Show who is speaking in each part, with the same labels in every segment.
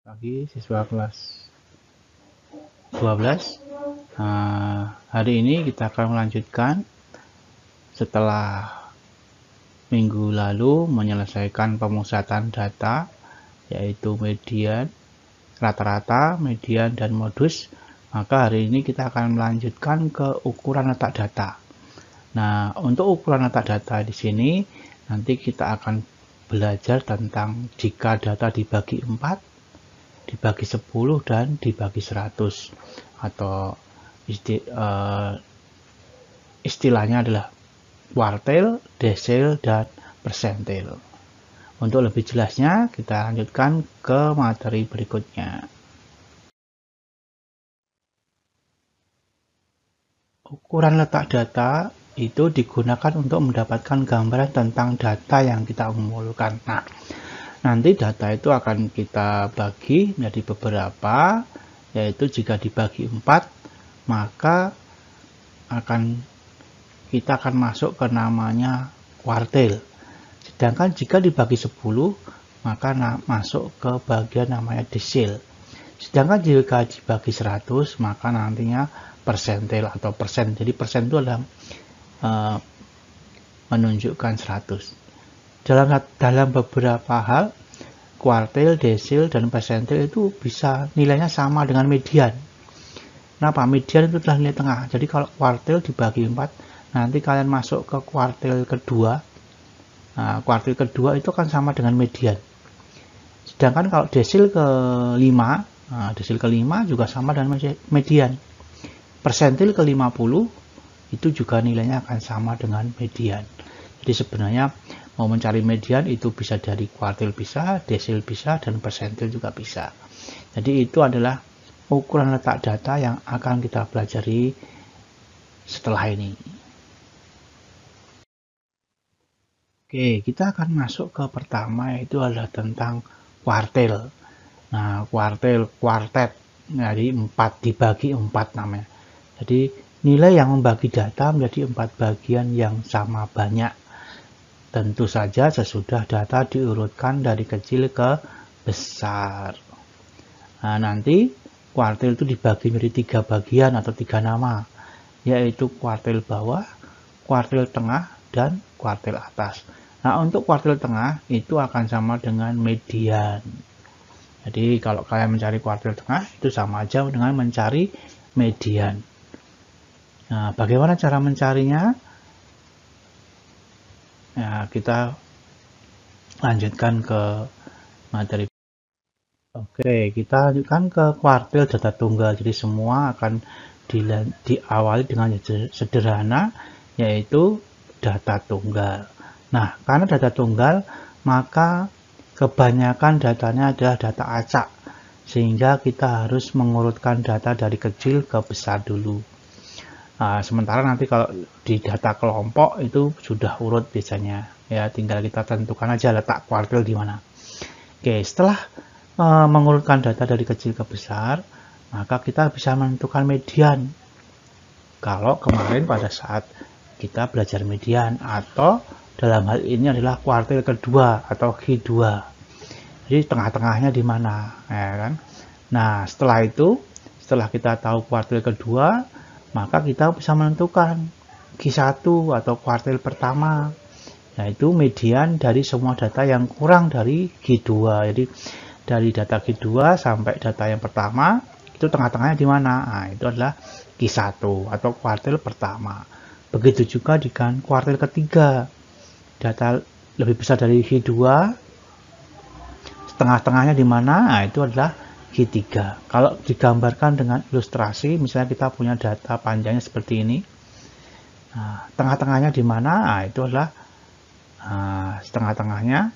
Speaker 1: Pagi siswa kelas 12. Hari ini kita akan melanjutkan setelah minggu lalu menyelesaikan pemusatan data, yaitu median, rata-rata, median, dan modus. Maka hari ini kita akan melanjutkan ke ukuran letak data. Nah, untuk ukuran letak data di sini nanti kita akan belajar tentang jika data dibagi 4, dibagi 10, dan dibagi 100, atau istilahnya adalah kuartil, desil, dan persentil. Untuk lebih jelasnya kita lanjutkan ke materi berikutnya. Ukuran letak data itu digunakan untuk mendapatkan gambaran tentang data yang kita kumpulkan. Nah, nanti data itu akan kita bagi menjadi beberapa, yaitu jika dibagi 4, maka kita akan masuk ke namanya kuartil. Sedangkan jika dibagi 10, maka masuk ke bagian namanya desil. Sedangkan jika dibagi 100, maka nantinya persentil atau persen. Jadi persen itu adalah menunjukkan 100. Dalam beberapa hal, kuartil, desil, dan persentil itu bisa nilainya sama dengan median. Kenapa? Median itu adalah nilai tengah. Jadi kalau kuartil dibagi 4, nanti kalian masuk ke kuartil kedua. Nah, kuartil kedua itu kan sama dengan median. Sedangkan kalau desil ke-5, desil ke-5 juga sama dengan median. Persentil ke-50 itu juga nilainya akan sama dengan median. Jadi sebenarnya mau mencari median itu bisa dari kuartil bisa, desil bisa, dan persentil juga bisa. Jadi itu adalah ukuran letak data yang akan kita pelajari setelah ini. Oke, kita akan masuk ke pertama, yaitu adalah tentang kuartil. Nah, kuartil, kuartet, jadi 4 dibagi 4 namanya. Jadi nilai yang membagi data menjadi 4 bagian yang sama banyak. Tentu saja sesudah data diurutkan dari kecil ke besar. Nah, nanti kuartil itu dibagi menjadi 3 bagian atau 3 nama, yaitu kuartil bawah, kuartil tengah, dan kuartil atas. Nah, untuk kuartil tengah itu akan sama dengan median. Jadi kalau kalian mencari kuartil tengah itu sama aja dengan mencari median. Nah, bagaimana cara mencarinya? Nah, kita lanjutkan ke materi. Oke, kita lanjutkan ke kuartil data tunggal. Jadi semua akan diawali dengan sederhana, yaitu data tunggal. Nah, karena data tunggal, maka kebanyakan datanya adalah data acak, sehingga kita harus mengurutkan data dari kecil ke besar dulu. Nah, sementara nanti kalau di data kelompok itu sudah urut biasanya, ya tinggal kita tentukan aja letak kuartil di mana. Oke, setelah mengurutkan data dari kecil ke besar, maka kita bisa menentukan median. Kalau kemarin pada saat kita belajar median, atau dalam hal ini adalah kuartil kedua atau Q2. Jadi tengah-tengahnya di mana, ya kan? Nah, setelah itu, setelah kita tahu kuartil kedua, maka kita bisa menentukan Q1 atau kuartil pertama, yaitu median dari semua data yang kurang dari Q2. Jadi dari data Q2 sampai data yang pertama, itu tengah-tengahnya di mana? Nah, itu adalah Q1 atau kuartil pertama. Begitu juga dengan kuartil ketiga. Data lebih besar dari Q2, tengah-tengahnya di mana? Nah, itu adalah Q3. Kalau digambarkan dengan ilustrasi, misalnya kita punya data panjangnya seperti ini. Nah, tengah-tengahnya di mana? Nah, itu adalah setengah-tengahnya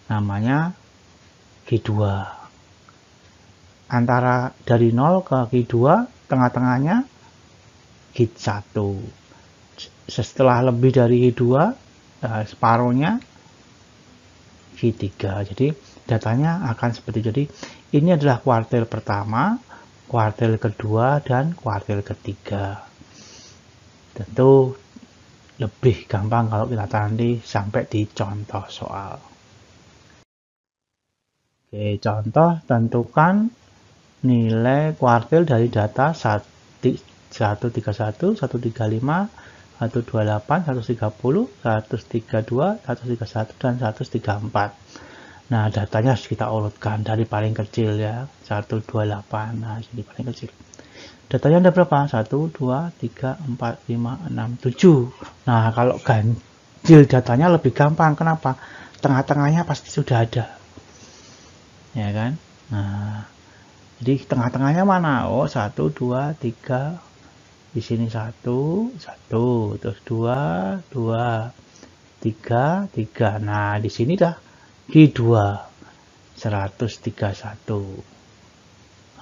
Speaker 1: namanya Q2. Antara dari 0 ke Q2, tengah-tengahnya Q1. Setelah lebih dari Q2, separuhnya Q3. Jadi datanya akan seperti itu. Jadi ini adalah kuartil pertama, kuartil kedua, dan kuartil ketiga. Tentu lebih gampang kalau kita nanti sampai di contoh soal. Oke, contoh tentukan nilai kuartil dari data 131, 135, 128, 130, 132, 131, dan 134. Nah, datanya harus kita urutkan dari paling kecil ya, 128. Nah, ini paling kecil. Datanya ada berapa? 1, 2, 3, 4, 5, 6, 7. Nah, kalau ganjil datanya lebih gampang. Kenapa? Tengah-tengahnya pasti sudah ada. Ya kan? Nah, jadi tengah-tengahnya mana? Oh, 1, 2, 3. Di sini 1, 1. Terus 2, 2. 3, 3. Nah, di sini dah Q2. 131.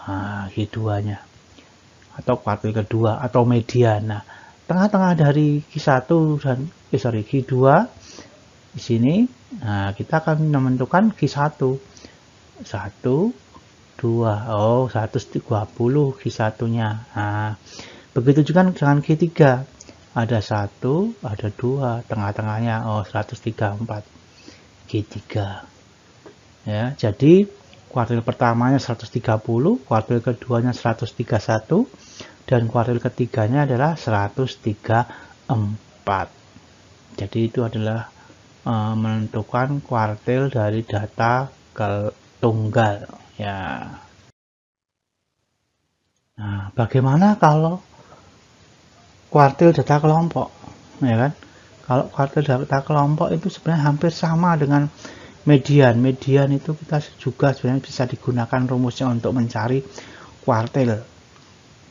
Speaker 1: Nah, Q2-nya. Atau kuartil kedua atau median. Nah, tengah-tengah dari Q1 dan Q2 di sini, nah kita akan menentukan Q1. 1, 2. Oh, 130 Q1-nya. Nah, begitu juga dengan Q3. Ada 1, ada 2, tengah-tengahnya oh 134. Q3. Ya, jadi kuartil pertamanya 130, kuartil keduanya 131, dan kuartil ketiganya adalah 134. Jadi itu adalah menentukan kuartil dari data tunggal ya. Nah, bagaimana kalau kuartil data kelompok, ya kan? Kalau kuartil data kelompok itu sebenarnya hampir sama dengan median. Median itu kita juga sebenarnya bisa digunakan rumusnya untuk mencari kuartil,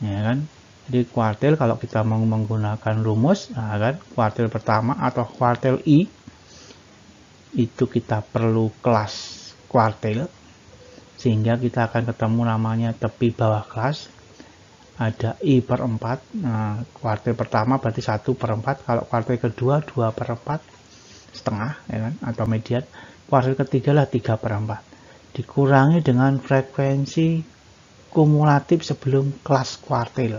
Speaker 1: ya kan? Jadi kuartil kalau kita mau menggunakan rumus, nah kan, kuartil pertama atau kuartil I itu kita perlu kelas kuartil, sehingga kita akan ketemu namanya tepi bawah kelas. Ada I per 4. Nah, kuartil pertama berarti 1/4. Kalau kuartil kedua 2/4 setengah, ya kan? Atau median. Kuartil ketiga lah 3/4. Dikurangi dengan frekuensi kumulatif sebelum kelas kuartil.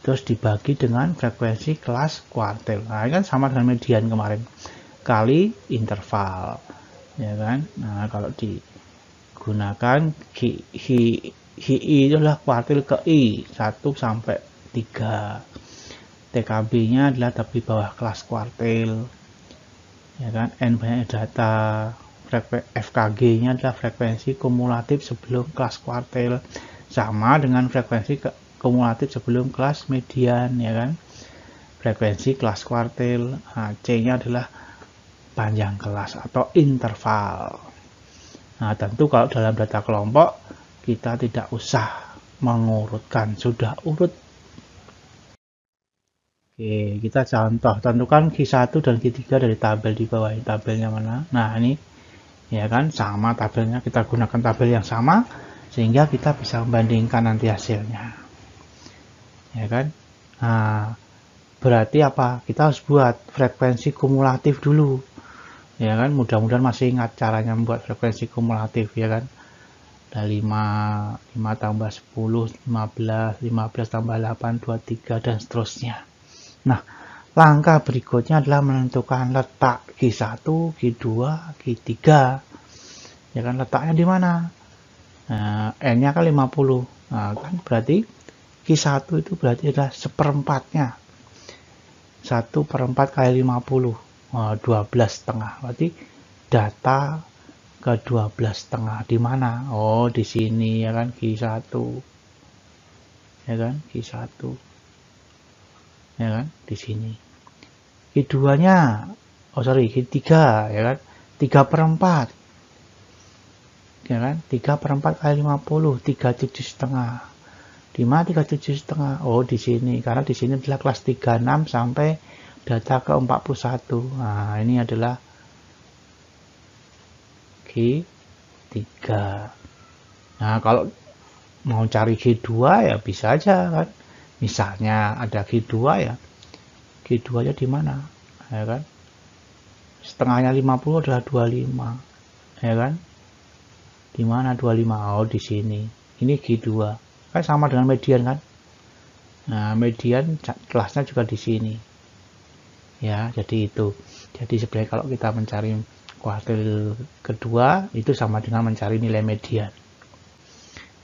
Speaker 1: Terus dibagi dengan frekuensi kelas kuartil. Nah, ini kan sama dengan median kemarin. Kali interval. Ya kan? Nah, kalau digunakan HI itu adalah kuartil ke I 1 sampai 3. TKB-nya adalah tepi bawah kelas kuartil. Ya kan? N banyak data. FKG-nya adalah frekuensi kumulatif sebelum kelas kuartil. Sama dengan frekuensi kumulatif sebelum kelas median, ya kan? Frekuensi kelas kuartil. Nah, C-nya adalah panjang kelas atau interval. Nah, tentu kalau dalam data kelompok kita tidak usah mengurutkan, sudah urut. Oke, kita contoh, tentukan Q1 dan Q3 dari tabel di bawah. Tabelnya mana? Nah, ini ya kan sama tabelnya, kita gunakan tabel yang sama sehingga kita bisa membandingkan nanti hasilnya. Ya kan? Nah, berarti apa? Kita harus buat frekuensi kumulatif dulu. Ya kan? Mudah-mudahan masih ingat caranya membuat frekuensi kumulatif, ya kan? Ada 5 tambah 10, 15, 15 tambah 8, 23, dan seterusnya. Nah, langkah berikutnya adalah menentukan letak Q1, Q2, Q3. Ya kan, letaknya di mana? Nah, N-nya kan 50. Nah, kan berarti Q1 itu berarti adalah 1/4-nya. 1/4 kali 50. 12,5. Berarti data ke 12,5 di mana? Oh, di sini ya kan, Q1. Ya kan, Q1. Ya kan, di sini. Q2-nya, oh sorry, Q3 ya kan, 3/4. Ya kan, 3/4 kali 50, 37,5. Di mana 37,5? Oh, di sini. Karena di sini adalah kelas 36 sampai data ke 41. Nah, ini adalah Q3. Nah, kalau mau cari Q2 ya bisa aja kan. Misalnya ada Q2 ya. Q2-nya di mana? Ya kan? Setengahnya 50 adalah 25. Ya kan? Di mana 25? Oh, di sini. Ini Q2. Kan sama dengan median kan? Nah, median kelasnya juga di sini. Ya, jadi itu. Jadi sebenarnya kalau kita mencari kuartil kedua itu sama dengan mencari nilai median.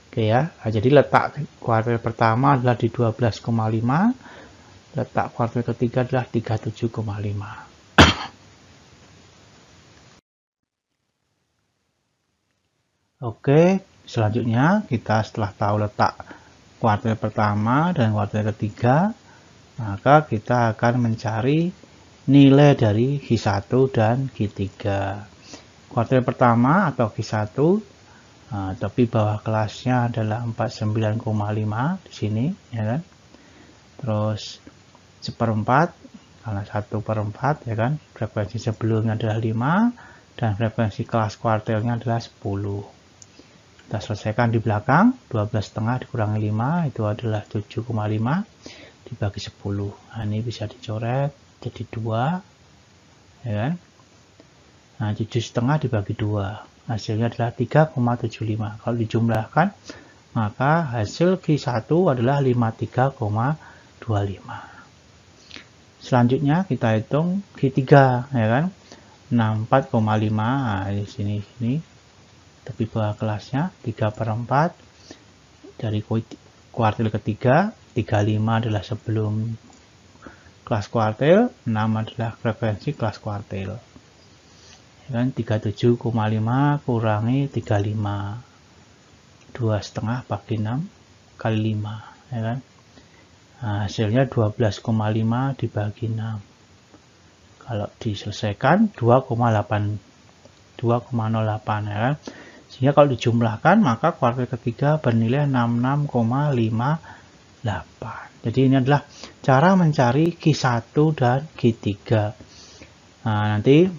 Speaker 1: Oke ya, nah, jadi letak kuartil pertama adalah di 12,5, letak kuartil ketiga adalah 37,5. Oke, selanjutnya kita setelah tahu letak kuartil pertama dan kuartil ketiga, maka kita akan mencari nilai dari Q1 dan Q3. Kuartil pertama atau Q1, tapi bawah kelasnya adalah 49,5 di sini, ya kan? Terus 1/4 karena 1/4, ya kan? Frekuensi sebelumnya adalah 5 dan frekuensi kelas kuartilnya adalah 10. Kita selesaikan di belakang, 12,5 dikurangi 5 itu adalah 7,5 dibagi 10. Nah, ini bisa dicoret jadi 2, ya kan? Nah, 7,5 dibagi 2, hasilnya adalah 3,75. Kalau dijumlahkan, maka hasil Q1 adalah 53,25. Selanjutnya kita hitung Q3, ya kan? 64,5. Nah, di sini. Tapi bawah kelasnya 3/4 dari kuartil ketiga, 35 adalah sebelum kelas kuartil, 6 adalah frekuensi kelas kuartil. Dan 37,5 kurangi 35, 2,5 bagi 6 kali 5, ya kan? Nah, hasilnya 12,5 dibagi 6. Kalau diselesaikan 2,08, ya kan? Sehingga kalau dijumlahkan maka kuartil ketiga bernilai 66,58. Jadi ini adalah cara mencari Q1 dan Q3. Nah, nanti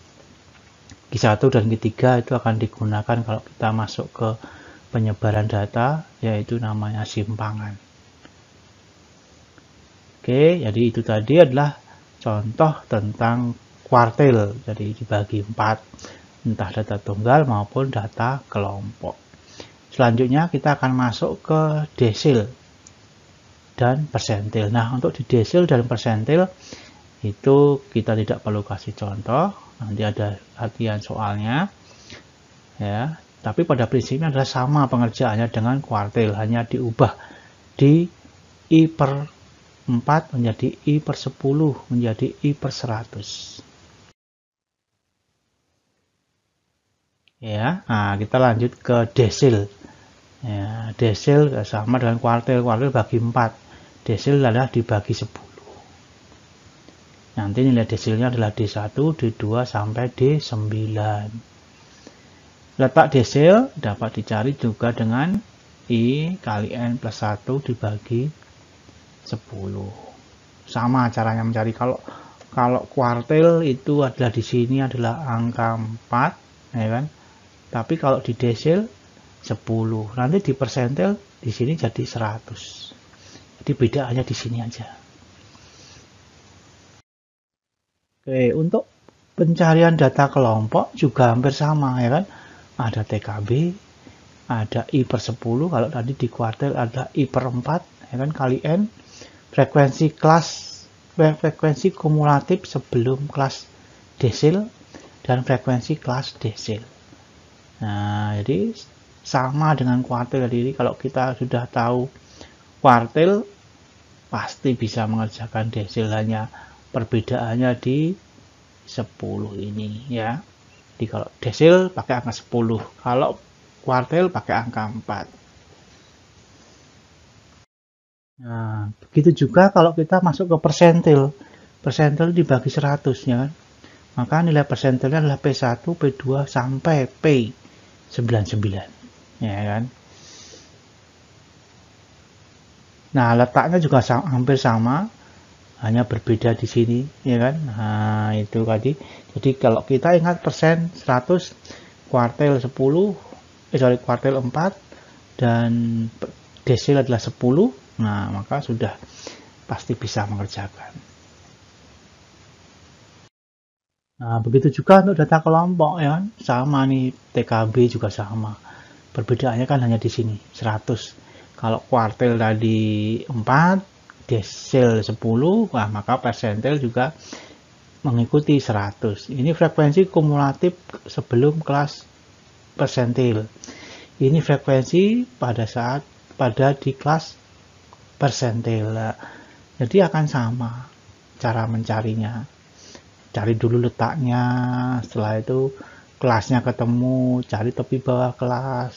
Speaker 1: Q1 dan Q3 itu akan digunakan kalau kita masuk ke penyebaran data, yaitu namanya simpangan. Oke, jadi itu tadi adalah contoh tentang kuartil. Jadi dibagi 4. Entah data tunggal maupun data kelompok. Selanjutnya kita akan masuk ke desil dan persentil. Nah, untuk di desil dan persentil itu kita tidak perlu kasih contoh, nanti ada latihan soalnya, ya. Tapi pada prinsipnya adalah sama pengerjaannya dengan kuartil, hanya diubah di I/4 menjadi I/10 menjadi I/100. Ya, nah kita lanjut ke desil. Ya, desil sama dengan kuartil, kuartil bagi 4. Desil adalah dibagi 10. Nanti nilai desilnya adalah D1, D2 sampai D9. Letak desil dapat dicari juga dengan I kali N plus 1 dibagi 10. Sama caranya mencari. Kalau kuartil itu adalah di sini adalah angka 4, ya kan? Tapi kalau di desil 10, nanti di persentil di sini jadi 100. Jadi beda hanya di sini aja. Oke, untuk pencarian data kelompok juga hampir sama, ya kan? Ada TKB, ada I/10, kalau tadi di kuartil ada I/4, ya kan, kali N. Frekuensi kumulatif sebelum kelas desil dan frekuensi kelas desil. Nah, jadi sama dengan kuartil tadi. Kalau kita sudah tahu kuartil, pasti bisa mengerjakan desil, hanya perbedaannya di 10 ini, ya. Jadi kalau desil pakai angka 10, kalau kuartil pakai angka 4. Nah, begitu juga kalau kita masuk ke persentil. Persentil dibagi 100, ya kan? Maka nilai persentilnya adalah P1, P2 sampai P99, ya kan? Nah, letaknya juga hampir sama, hanya berbeda di sini, ya kan? Nah, itu tadi. Jadi kalau kita ingat persen 100, kuartil 10, kuartil 4 dan desil adalah 10. Nah, maka sudah pasti bisa mengerjakan. Nah, begitu juga untuk data kelompok, ya kan? Sama nih, TKB juga sama. Perbedaannya kan hanya di sini, 100. Kalau kuartil tadi 4, desil 10, wah, maka persentil juga mengikuti 100. Ini frekuensi kumulatif sebelum kelas persentil. Ini frekuensi pada di kelas persentil. Jadi akan sama cara mencarinya. Cari dulu letaknya, setelah itu kelasnya ketemu, cari tepi bawah kelas,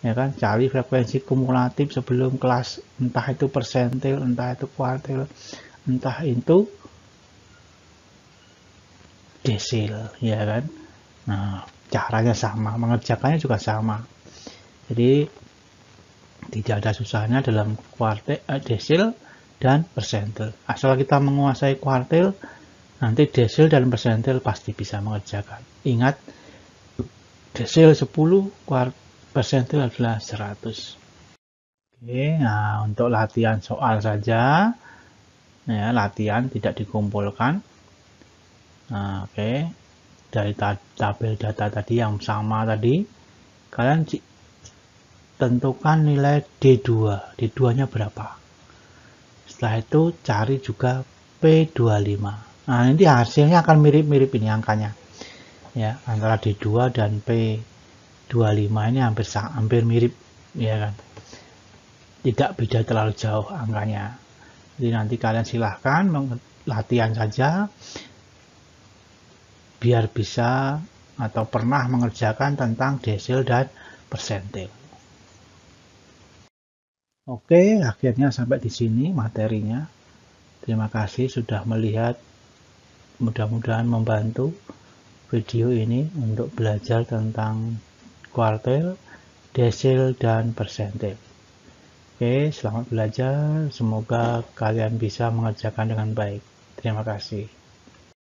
Speaker 1: ya kan? Cari frekuensi kumulatif sebelum kelas, entah itu persentil, entah itu kuartil, entah itu desil, ya kan? Nah, caranya sama, mengerjakannya juga sama. Jadi tidak ada susahnya dalam kuartil, desil dan persentil. Asal kita menguasai kuartil, nanti desil dan persentil pasti bisa mengerjakan. Ingat, desil 10, persentil adalah 100. Oke, nah untuk latihan soal saja, ya, latihan tidak dikumpulkan. Nah, oke, dari tabel data tadi yang sama tadi, kalian tentukan nilai D2. D2-nya berapa? Setelah itu cari juga P25. Nah, ini hasilnya akan mirip-mirip ini angkanya. Ya, antara D2 dan P25 ini hampir mirip, ya kan. Tidak beda terlalu jauh angkanya. Jadi nanti kalian silahkan latihan saja biar bisa atau pernah mengerjakan tentang desil dan persentil. Oke, akhirnya sampai di sini materinya. Terima kasih sudah melihat. Mudah-mudahan membantu video ini untuk belajar tentang kuartil, desil, dan persentil. Oke, selamat belajar. Semoga kalian bisa mengerjakan dengan baik. Terima kasih.